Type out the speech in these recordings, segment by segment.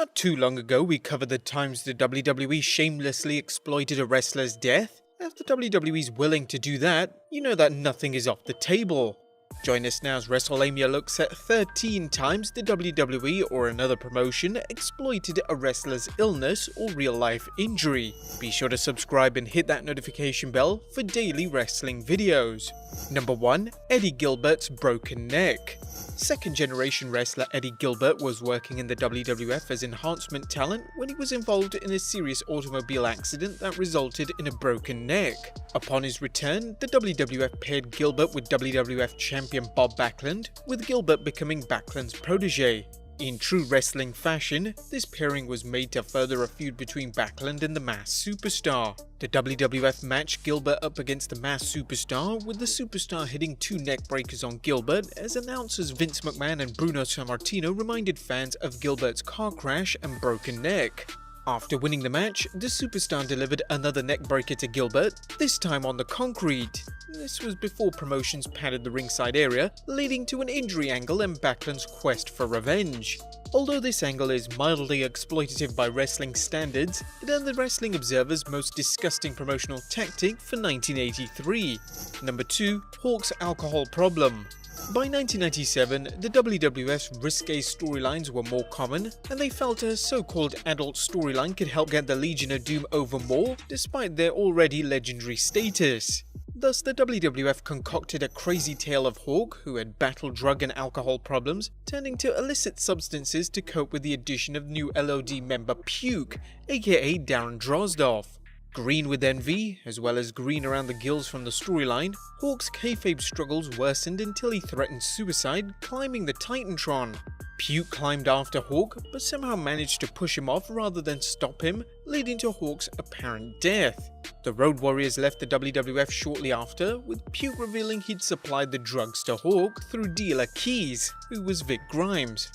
Not too long ago, we covered the times the WWE shamelessly exploited a wrestler's death. If the WWE's willing to do that, you know that nothing is off the table. Join us now as Wrestlelamia looks at 13 times the WWE or another promotion exploited a wrestler's illness or real-life injury. Be sure to subscribe and hit that notification bell for daily wrestling videos. Number 1. Eddie Gilbert's broken neck. Second-generation wrestler Eddie Gilbert was working in the WWF as enhancement talent when he was involved in a serious automobile accident that resulted in a broken neck. Upon his return, the WWF paired Gilbert with WWF champion Bob Backlund, with Gilbert becoming Backlund's protege. In true wrestling fashion, this pairing was made to further a feud between Backlund and the Masked Superstar. The WWF matched Gilbert up against the Masked Superstar, with the Superstar hitting 2 neck breakers on Gilbert as announcers Vince McMahon and Bruno Sammartino reminded fans of Gilbert's car crash and broken neck. After winning the match, the Superstar delivered another neckbreaker to Gilbert, this time on the concrete. This was before promotions padded the ringside area, leading to an injury angle and Backlund's quest for revenge. Although this angle is mildly exploitative by wrestling standards, it earned the Wrestling Observer's most disgusting promotional tactic for 1983. Number 2. Hawk's alcohol problem. By 1997, the WWF's risque storylines were more common, and they felt a so-called adult storyline could help get the Legion of Doom over more, despite their already legendary status. Thus, the WWF concocted a crazy tale of Hawk, who had battled drug and alcohol problems, turning to illicit substances to cope with the addition of new LOD member Puke, aka Darren Drozdoff. Green with envy, as well as green around the gills from the storyline, Hawk's kayfabe struggles worsened until he threatened suicide, climbing the Titantron. Puke climbed after Hawk, but somehow managed to push him off rather than stop him, leading to Hawk's apparent death. The Road Warriors left the WWF shortly after, with Puke revealing he'd supplied the drugs to Hawk through dealer Keys, who was Vic Grimes.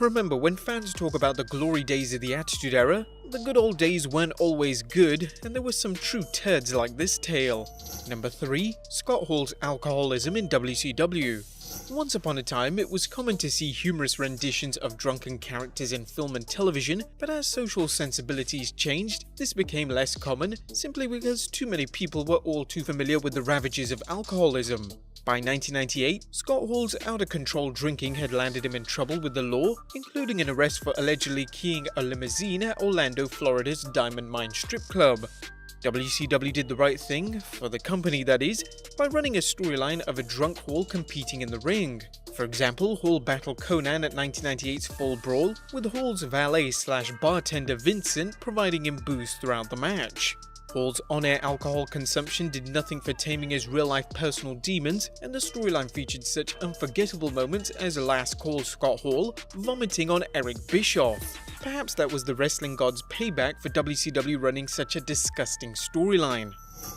Remember, when fans talk about the glory days of the Attitude Era, the good old days weren't always good, and there were some true turds like this tale. Number 3. Scott Hall's alcoholism in WCW. Once upon a time, it was common to see humorous renditions of drunken characters in film and television, but as social sensibilities changed, this became less common, simply because too many people were all too familiar with the ravages of alcoholism. By 1998, Scott Hall's out-of-control drinking had landed him in trouble with the law, including an arrest for allegedly keying a limousine at Orlando, Florida's Diamond Mine strip club. WCW did the right thing, for the company that is, by running a storyline of a drunk Hall competing in the ring. For example, Hall battled Conan at 1998's Fall Brawl, with Hall's valet/bartender Vincent providing him booze throughout the match. Hall's on-air alcohol consumption did nothing for taming his real-life personal demons, and the storyline featured such unforgettable moments as Last Call Scott Hall vomiting on Eric Bischoff. Perhaps that was the wrestling god's payback for WCW running such a disgusting storyline.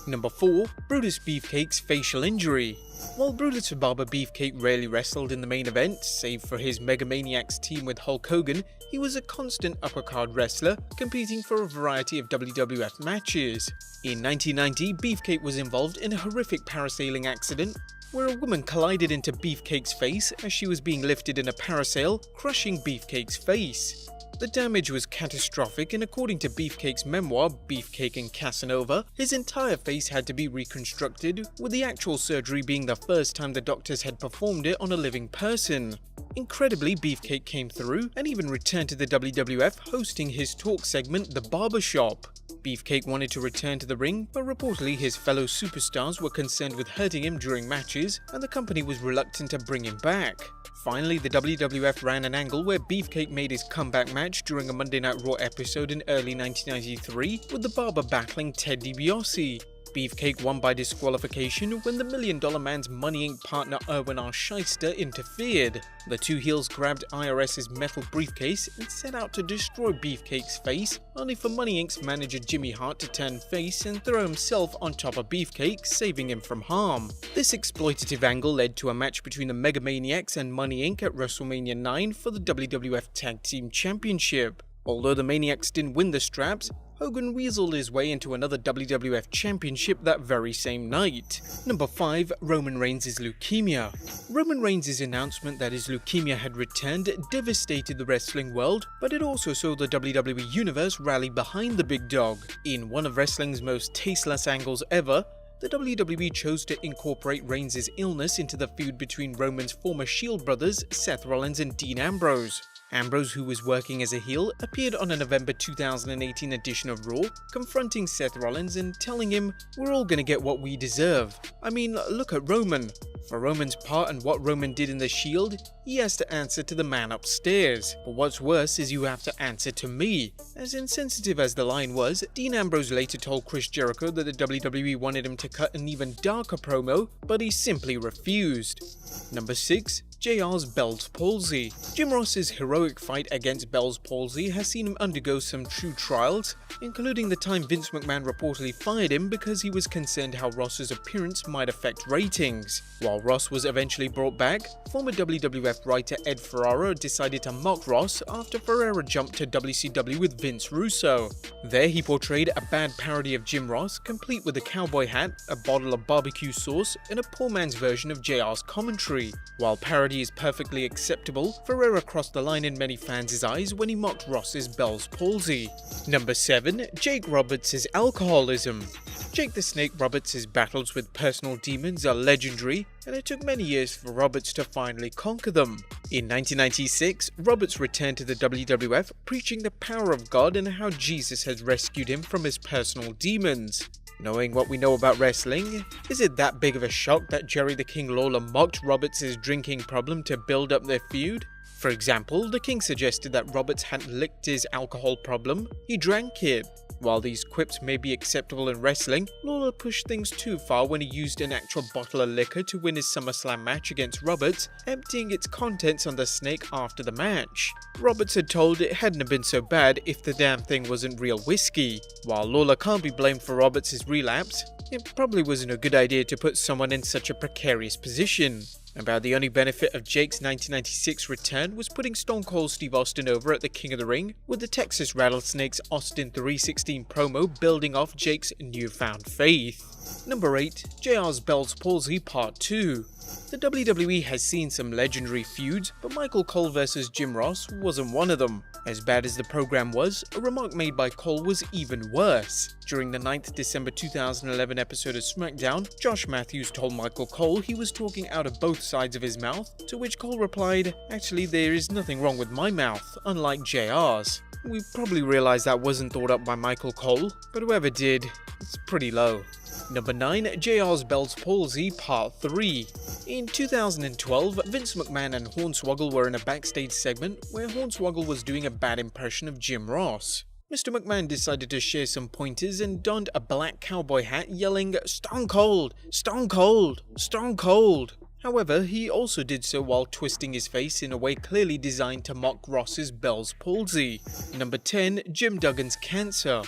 Number 4. Brutus Beefcake's facial injury. While Brutus the Barber Beefcake rarely wrestled in the main event, save for his Megamaniacs team with Hulk Hogan, he was a constant uppercard wrestler, competing for a variety of WWF matches. In 1990, Beefcake was involved in a horrific parasailing accident, where a woman collided into Beefcake's face as she was being lifted in a parasail, crushing Beefcake's face. The damage was catastrophic, and according to Beefcake's memoir, Beefcake and Casanova, his entire face had to be reconstructed, with the actual surgery being the first time the doctors had performed it on a living person. Incredibly, Beefcake came through, and even returned to the WWF hosting his talk segment, The Barbershop. Beefcake wanted to return to the ring, but reportedly his fellow superstars were concerned with hurting him during matches, and the company was reluctant to bring him back. Finally, the WWF ran an angle where Beefcake made his comeback match during a Monday Night Raw episode in early 1993, with the Barber battling Ted DiBiase. Beefcake won by disqualification when the $1 Million Man's Money Inc. partner Erwin R. Shyster interfered. The two heels grabbed IRS's metal briefcase and set out to destroy Beefcake's face, only for Money Inc.'s manager Jimmy Hart to turn face and throw himself on top of Beefcake, saving him from harm. This exploitative angle led to a match between the Megamaniacs and Money Inc. at WrestleMania 9 for the WWF Tag Team Championship. Although the Maniacs didn't win the straps, Hogan weaseled his way into another WWF Championship that very same night. Number 5. Roman Reigns' leukemia. Roman Reigns' announcement that his leukemia had returned devastated the wrestling world, but it also saw the WWE Universe rally behind the big dog. In one of wrestling's most tasteless angles ever, the WWE chose to incorporate Reigns' illness into the feud between Roman's former Shield brothers, Seth Rollins and Dean Ambrose. Ambrose, who was working as a heel, appeared on a November 2018 edition of Raw, confronting Seth Rollins and telling him, "We're all gonna get what we deserve. I mean, look at Roman. For Roman's part and what Roman did in the Shield, he has to answer to the man upstairs. But what's worse is you have to answer to me." As insensitive as the line was, Dean Ambrose later told Chris Jericho that the WWE wanted him to cut an even darker promo, but he simply refused. Number 6. JR's Bell's Palsy. Jim Ross's heroic fight against Bell's Palsy has seen him undergo some true trials, including the time Vince McMahon reportedly fired him because he was concerned how Ross's appearance might affect ratings. While Ross was eventually brought back, former WWF writer Ed Ferrara decided to mock Ross after Ferrara jumped to WCW with Vince Russo. There he portrayed a bad parody of Jim Ross, complete with a cowboy hat, a bottle of barbecue sauce, and a poor man's version of JR's commentary. While parody is perfectly acceptable, Ferrara crossed the line in many fans' eyes when he mocked Ross's Bell's Palsy. Number 7. Jake Roberts' alcoholism. Jake the Snake Roberts' battles with personal demons are legendary, and it took many years for Roberts to finally conquer them. In 1996, Roberts returned to the WWF preaching the power of God and how Jesus has rescued him from his personal demons. Knowing what we know about wrestling, is it that big of a shock that Jerry the King Lawler mocked Roberts' drinking problem to build up their feud? For example, the King suggested that Roberts had licked his alcohol problem, he drank it. While these quips may be acceptable in wrestling, Lawler pushed things too far when he used an actual bottle of liquor to win his SummerSlam match against Roberts, emptying its contents on the Snake after the match. Roberts had told it hadn't been so bad if the damn thing wasn't real whiskey. While Lawler can't be blamed for Roberts' relapse, it probably wasn't a good idea to put someone in such a precarious position. About the only benefit of Jake's 1996 return was putting Stone Cold Steve Austin over at the King of the Ring, with the Texas Rattlesnakes Austin 316 promo building off Jake's newfound faith. Number 8. JR's Bell's Palsy Part 2. The WWE has seen some legendary feuds, but Michael Cole vs Jim Ross wasn't one of them. As bad as the program was, a remark made by Cole was even worse. During the 9th December 2011 episode of SmackDown, Josh Matthews told Michael Cole he was talking out of both sides of his mouth, to which Cole replied, "Actually, there is nothing wrong with my mouth, unlike JR's." We probably realized that wasn't thought up by Michael Cole, but whoever did, it's pretty low. Number 9. JR's Bell's Palsy Part 3. In 2012, Vince McMahon and Hornswoggle were in a backstage segment where Hornswoggle was doing a bad impression of Jim Ross. Mr. McMahon decided to share some pointers and donned a black cowboy hat yelling, "Stone Cold! Stone Cold! Stone Cold!" However, he also did so while twisting his face in a way clearly designed to mock Ross's Bell's Palsy. Number 10. Jim Duggan's Cancer.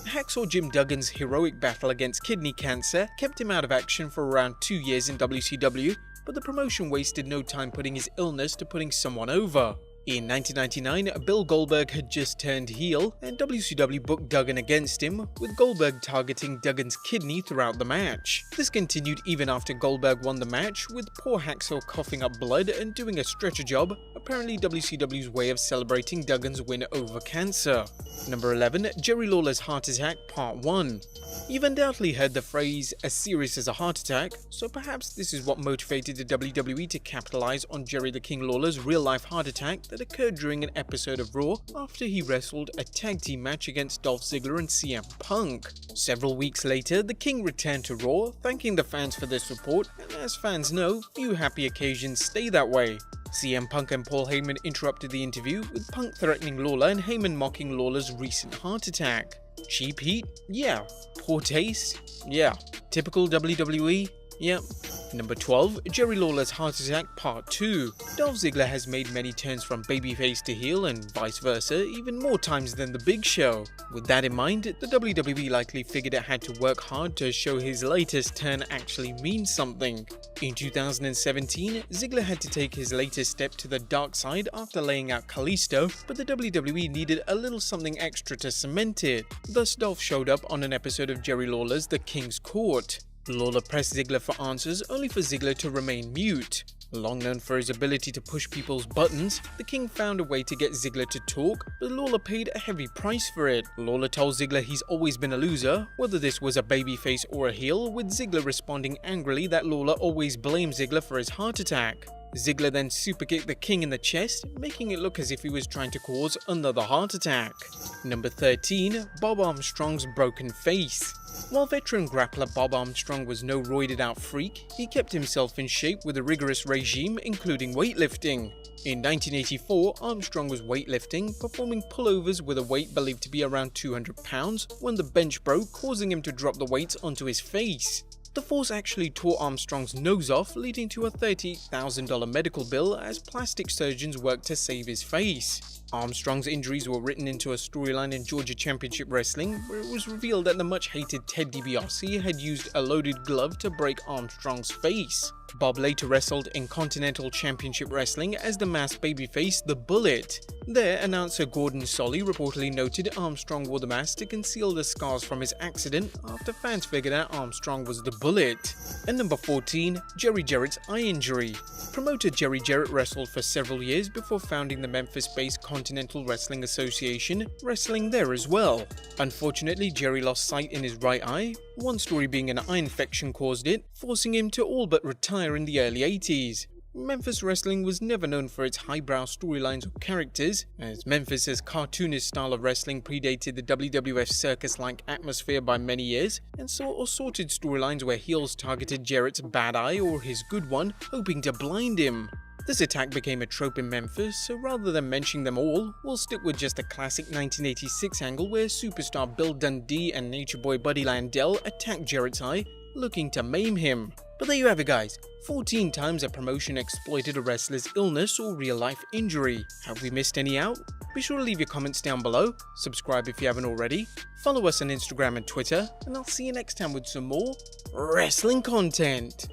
Hacksaw Jim Duggan's heroic battle against kidney cancer kept him out of action for around 2 years in WCW, but the promotion wasted no time putting his illness to putting someone over. In 1999, Bill Goldberg had just turned heel, and WCW booked Duggan against him, with Goldberg targeting Duggan's kidney throughout the match. This continued even after Goldberg won the match, with poor Hacksaw coughing up blood and doing a stretcher job, apparently WCW's way of celebrating Duggan's win over cancer. Number 11. Jerry Lawler's Heart Attack Part 1. You've undoubtedly heard the phrase, "as serious as a heart attack," so perhaps this is what motivated the WWE to capitalize on Jerry the King Lawler's real-life heart attack that occurred during an episode of Raw after he wrestled a tag team match against Dolph Ziggler and CM Punk. Several weeks later, the King returned to Raw, thanking the fans for their support, and as fans know, few happy occasions stay that way. CM Punk and Paul Heyman interrupted the interview, with Punk threatening Lawler and Heyman mocking Lawler's recent heart attack. Cheap heat? Yeah. Poor taste? Yeah. Typical WWE? Yep. Number 12, Jerry Lawler's Heart Attack Part 2. Dolph Ziggler has made many turns from babyface to heel and vice versa, even more times than the Big Show. With that in mind, the WWE likely figured it had to work hard to show his latest turn actually means something. In 2017, Ziggler had to take his latest step to the dark side after laying out Kalisto, but the WWE needed a little something extra to cement it. Thus, Dolph showed up on an episode of Jerry Lawler's The King's Court. Lawler pressed Ziggler for answers, only for Ziggler to remain mute. Long known for his ability to push people's buttons, the King found a way to get Ziggler to talk, but Lawler paid a heavy price for it. Lawler told Ziggler he's always been a loser, whether this was a babyface or a heel, with Ziggler responding angrily that Lawler always blamed Ziggler for his heart attack. Ziggler then superkicked the King in the chest, making it look as if he was trying to cause another heart attack. Number 13, Bob Armstrong's broken face. While veteran grappler Bob Armstrong was no roided out freak, he kept himself in shape with a rigorous regime including weightlifting. In 1984, Armstrong was weightlifting, performing pullovers with a weight believed to be around 200 pounds when the bench broke, causing him to drop the weights onto his face. The force actually tore Armstrong's nose off, leading to a $30,000 medical bill as plastic surgeons worked to save his face. Armstrong's injuries were written into a storyline in Georgia Championship Wrestling, where it was revealed that the much-hated Ted DiBiase had used a loaded glove to break Armstrong's face. Bob later wrestled in Continental Championship Wrestling as the masked babyface The Bullet. There, announcer Gordon Solly reportedly noted Armstrong wore the mask to conceal the scars from his accident after fans figured out Armstrong was The Bullet. And number 14, Jerry Jarrett's eye injury. Promoter Jerry Jarrett wrestled for several years before founding the Memphis-based Continental Wrestling Association, wrestling there as well. Unfortunately, Jerry lost sight in his right eye, one story being an eye infection caused it, forcing him to all but retire in the early 80s. Memphis wrestling was never known for its highbrow storylines or characters, as Memphis's cartoonish style of wrestling predated the WWF circus-like atmosphere by many years, and saw assorted storylines where heels targeted Jarrett's bad eye or his good one, hoping to blind him. This attack became a trope in Memphis, so rather than mentioning them all, we'll stick with just a classic 1986 angle where superstar Bill Dundee and Nature Boy Buddy Landel attacked Jarrett's eye, looking to maim him. But there you have it guys, 14 times a promotion exploited a wrestler's illness or real-life injury. Have we missed any out? Be sure to leave your comments down below, subscribe if you haven't already, follow us on Instagram and Twitter, and I'll see you next time with some more wrestling content.